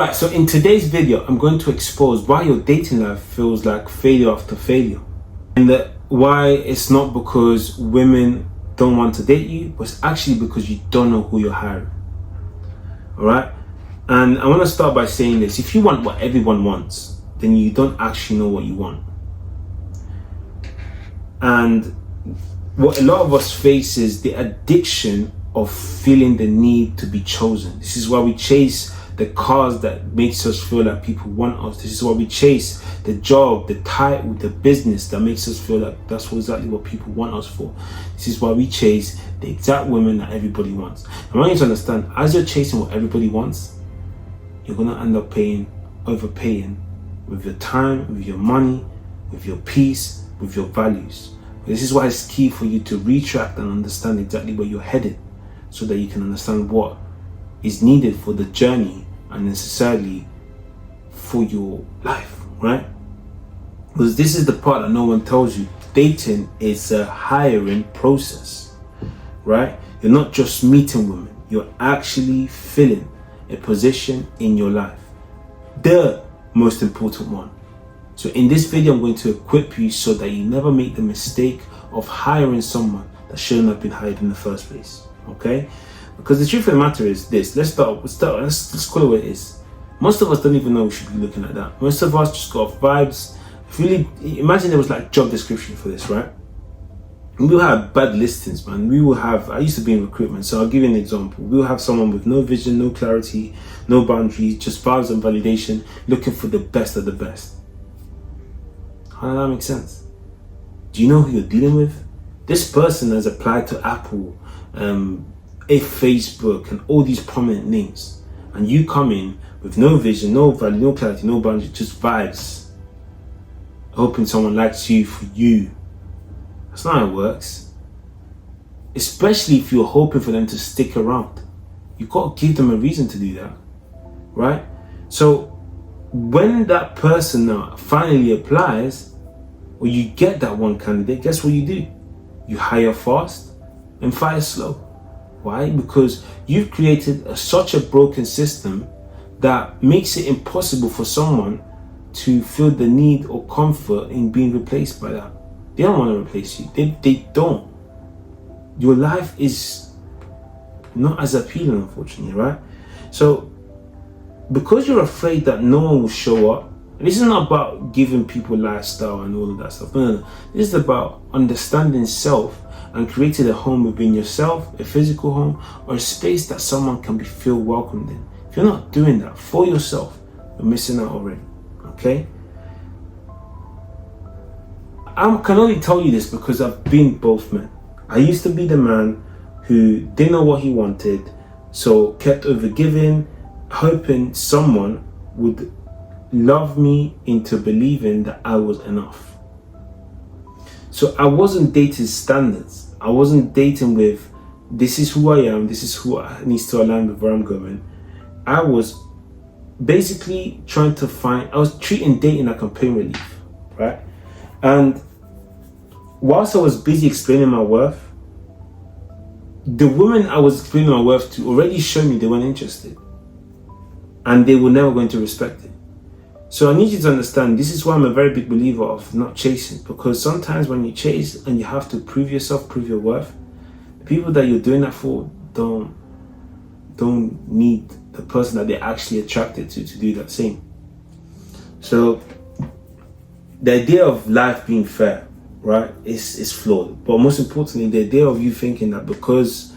Right, so in today's video, I'm going to expose why your dating life feels like failure after failure. And why it's not because women don't want to date you, but it's actually because you don't know who you're hiring. Alright? And I want to start by saying this. If you want what everyone wants, then you don't actually know what you want. And what a lot of us face is the addiction of feeling the need to be chosen. This is why we chase the cars that makes us feel like people want us. This is why we chase the job, the title, the business that makes us feel like that's exactly what people want us for. This is why we chase the exact women that everybody wants. I want you to understand, as you're chasing what everybody wants, you're going to end up overpaying with your time, with your money, with your peace, with your values. This is why it's key for you to retract and understand exactly where you're headed, so that you can understand what is needed for the journey and necessarily for your life, right? Because this is the part that no one tells you. Dating is a hiring process, right? You're not just meeting women, you're actually filling a position in your life, the most important one. So in this video, I'm going to equip you so that you never make the mistake of hiring someone that shouldn't have been hired in the first place, okay? Because the truth of the matter is this. Let's call it what it is. Most of us don't even know we should be looking at that. Most of us just got vibes. Really, imagine there was like job description for this, right? We will have bad listings, man. We will have, I used to be in recruitment, so I'll give you an example. We'll have someone with no vision, no clarity, no boundaries, just vibes and validation, looking for the best of the best. How does that make sense? Do you know who you're dealing with? This person has applied to Apple, Facebook, and all these prominent names, and you come in with no vision, no value, no clarity, no boundaries, just vibes, hoping someone likes you for you. That's not how it works. Especially if you're hoping for them to stick around. You've got to give them a reason to do that, right? So when that person now finally applies, or you get that one candidate, guess what you do? You hire fast and fire slow. Why? Because you've created such a broken system that makes it impossible for someone to feel the need or comfort in being replaced by that. They don't want to replace you. They don't. Your life is not as appealing, unfortunately, right? So, because you're afraid that no one will show up, and this is not about giving people lifestyle and all of that stuff. No. This is about understanding self and creating a home within yourself, a physical home, or a space that someone can feel welcomed in. If you're not doing that for yourself, you're missing out already, okay? I can only tell you this because I've been both men. I used to be the man who didn't know what he wanted, so kept overgiving, hoping someone would love me into believing that I was enough. So I wasn't dating standards. I wasn't dating with, this is who I am, this is who needs to align with where I'm going. I was basically I was treating dating like a pain relief, right? And whilst I was busy explaining my worth, the women I was explaining my worth to already showed me they weren't interested. And they were never going to respect it. So I need you to understand, this is why I'm a very big believer of not chasing. Because sometimes when you chase and you have to prove yourself, prove your worth, the people that you're doing that for don't need the person that they're actually attracted to do that same. So the idea of life being fair, right, is flawed. But most importantly, the idea of you thinking that because,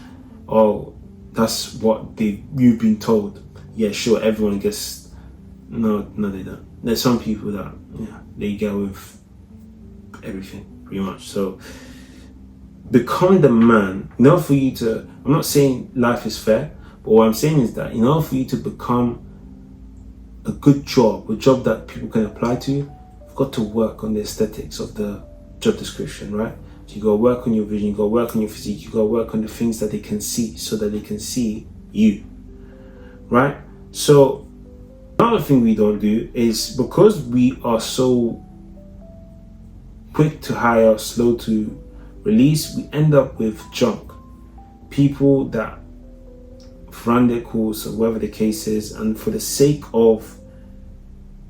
that's what you've been told. Yeah, sure, everyone gets. No, they don't. There's some people that, they get with everything, pretty much. So become the man. In order for you to, I'm not saying life is fair, but what I'm saying is that in order for you to become a good job, a job that people can apply to, you've got to work on the aesthetics of the job description, right? So you got to work on your vision, you got to work on your physique, you got to work on the things that they can see so that they can see you, right? So another thing we don't do is, because we are so quick to hire, slow to release, we end up with junk. People that run their course or whatever the case is, and for the sake of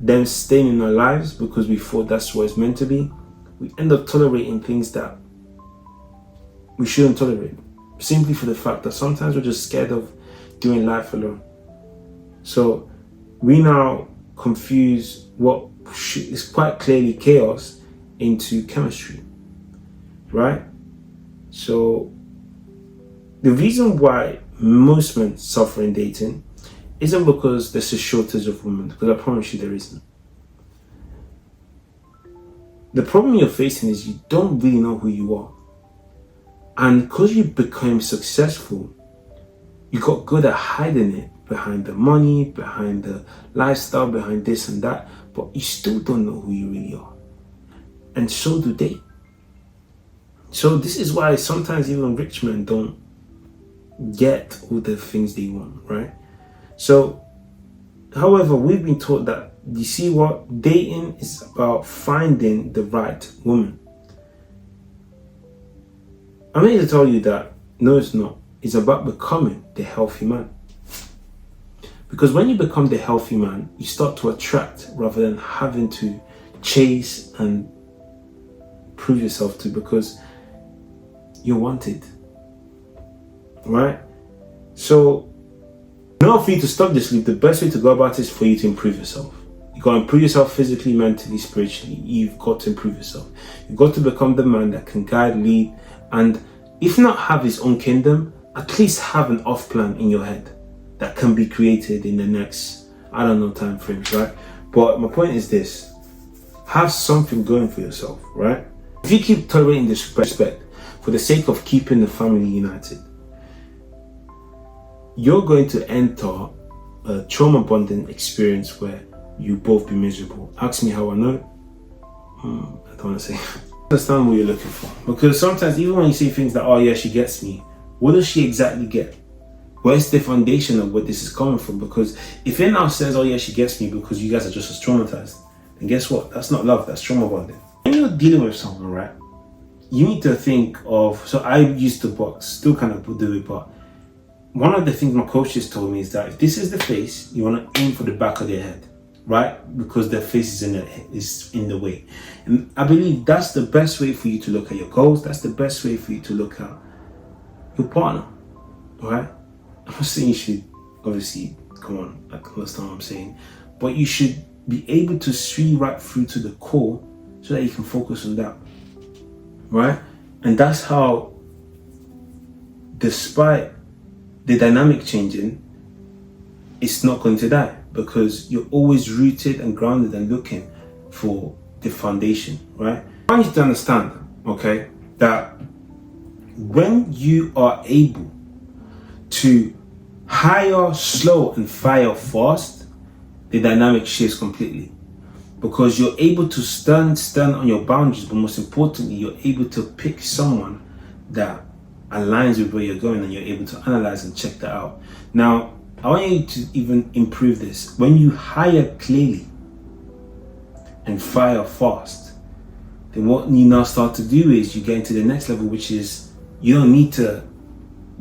them staying in our lives because we thought that's what it's meant to be, we end up tolerating things that we shouldn't tolerate, simply for the fact that sometimes we're just scared of doing life alone. So we now confuse what is quite clearly chaos into chemistry, right? So the reason why most men suffer in dating isn't because there's a shortage of women, because I promise you there isn't. The problem you're facing is you don't really know who you are. And because you became successful, you got good at hiding it behind the money, behind the lifestyle, behind this and that, but you still don't know who you really are. And so do they. So this is why sometimes even rich men don't get all the things they want, right? So, however, we've been taught that, you see what, dating is about finding the right woman. I'm here to tell you that no, it's not. It's about becoming the healthy man. Because when you become the healthy man, you start to attract rather than having to chase and prove yourself to, because you're wanted, right? So, in order for you to stop this loop, the best way to go about it is for you to improve yourself. You got to improve yourself physically, mentally, spiritually. You've got to improve yourself. You've got to become the man that can guide, lead, and if not have his own kingdom, at least have an off plan in your head that can be created in the next, I don't know, time frames, right? But my point is this: have something going for yourself, right? If you keep tolerating disrespect for the sake of keeping the family united, you're going to enter a trauma bonding experience where you both be miserable. Ask me how I know. I don't want to say. Understand what you're looking for, because sometimes even when you say things like, oh yeah, she gets me, what does she exactly get? Where's the foundation of where this is coming from? Because if it now says, oh yeah, she gets me because you guys are just as traumatized, then guess what? That's not love, that's trauma bonding. When you're dealing with someone, right, you need to think of, so I used to box, still kind of do it, but one of the things my coaches told me is that if this is the face, you want to aim for the back of their head, right? Because their face is in the way. And I believe that's the best way for you to look at your goals. That's the best way for you to look at your partner, right? I'm not saying you should, obviously, come on, I understand what I'm saying, but you should be able to see right through to the core so that you can focus on that, right? And that's how, despite the dynamic changing, it's not going to die, because you're always rooted and grounded and looking for the foundation, right? I want you to understand, okay, that when you are able to hire slow and fire fast, the dynamic shifts completely, because you're able to stand on your boundaries, but most importantly, you're able to pick someone that aligns with where you're going, and you're able to analyze and check that out. Now, I want you to even improve this. When you hire clearly and fire fast, then what you now start to do is you get into the next level, which is you don't need to,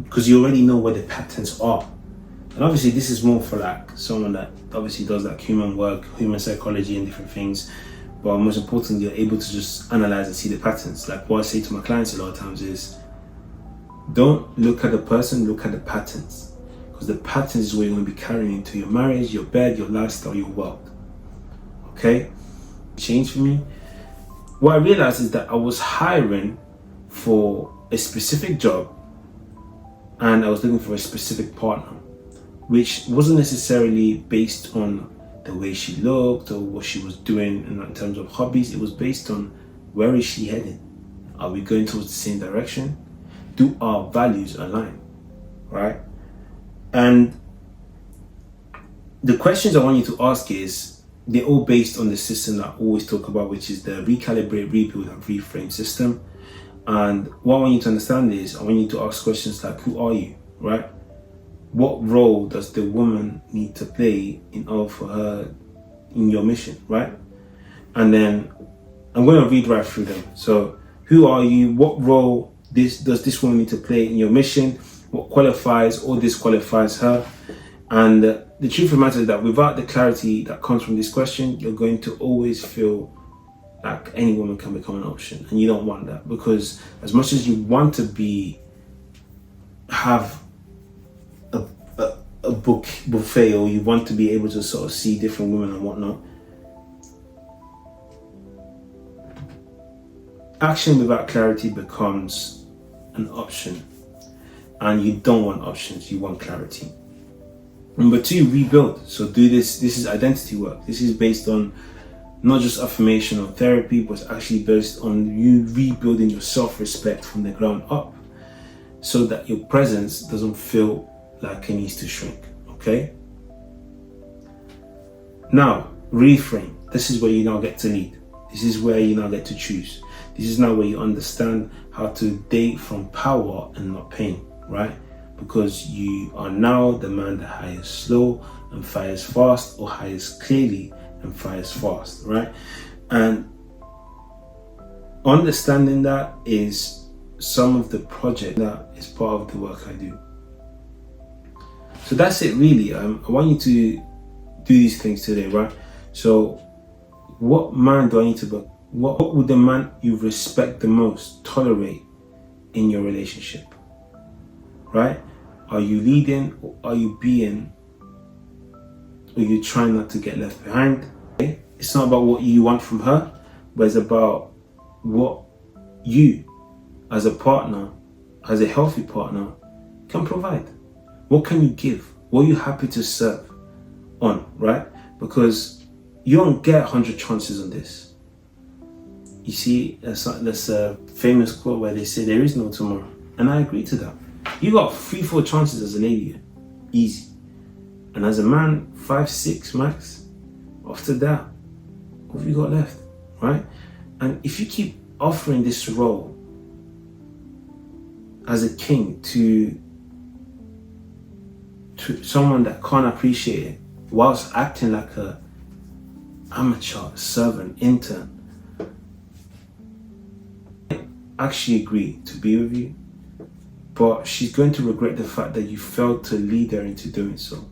because you already know where the patterns are. And obviously this is more for like someone that obviously does like human work, human psychology and different things. But most importantly, you're able to just analyze and see the patterns. Like what I say to my clients a lot of times is, don't look at the person, look at the patterns. Because the patterns is what you're going to be carrying into your marriage, your bed, your lifestyle, your world. Okay? Change for me. What I realized is that I was hiring for a specific job, and I was looking for a specific partner, which wasn't necessarily based on the way she looked or what she was doing in terms of hobbies. It was based on, where is she heading? Are we going towards the same direction? Do our values align? Right? And the questions I want you to ask is, they're all based on the system that I always talk about, which is the recalibrate, rebuild, and reframe system. And what I want you to understand is, I want you to ask questions like, who are you, right? What role does the woman need to play in order for her in your mission, right? And then I'm going to read right through them. So, who are you? What role does this woman need to play in your mission? what qualifies or disqualifies her. And the truth of the matter is that without the clarity that comes from this question, you're going to always feel like any woman can become an option, and you don't want that, because as much as you want to have a book buffet, or you want to be able to sort of see different women and whatnot, action without clarity becomes an option, and you don't want options, you want clarity. Number 2, rebuild. So do this. This is identity work. This is based on not just affirmation or therapy, but it's actually based on you rebuilding your self-respect from the ground up, so that your presence doesn't feel like it needs to shrink. Okay? Now, reframe. This is where you now get to lead. This is where you now get to choose. This is now where you understand how to date from power and not pain, right? Because you are now the man that hires slow and fires fast, or hires clearly and fires fast, right? And understanding that is some of the project that is part of the work I do. So that's it really. I want you to do these things today, right? So what man do I need to be? What would the man you respect the most tolerate in your relationship? Right? Are you leading, or are you being, or are you trying not to get left behind? Okay? It's not about what you want from her, but it's about what you, as a partner, as a healthy partner, can provide. What can you give? What are you happy to serve on, right? Because you don't get 100 chances on this. You see, there's a famous quote where they say there is no tomorrow, and I agree to that. You got 3-4 chances as a lady, easy, and as a man, 5-6 max. After that, what have you got left, right? And if you keep offering this role as a king to someone that can't appreciate it, whilst acting like a amateur, servant, intern, I actually agree to be with you, but she's going to regret the fact that you failed to lead her into doing so.